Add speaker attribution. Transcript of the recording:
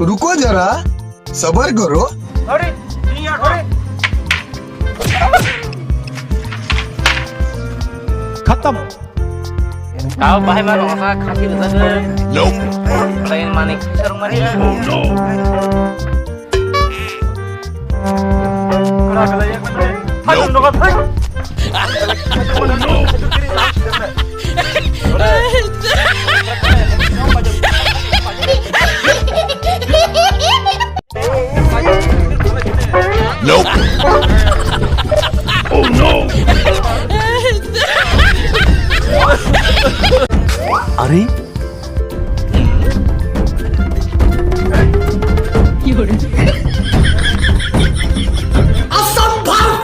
Speaker 1: रुको जरा सबर करो.
Speaker 2: खत्म.
Speaker 3: Kau bahaya baru apa kasih betul.
Speaker 1: Nope.
Speaker 3: Lain manik serung mari.
Speaker 1: Oh no. Nope. Oh no.
Speaker 2: अरे
Speaker 1: असंभव.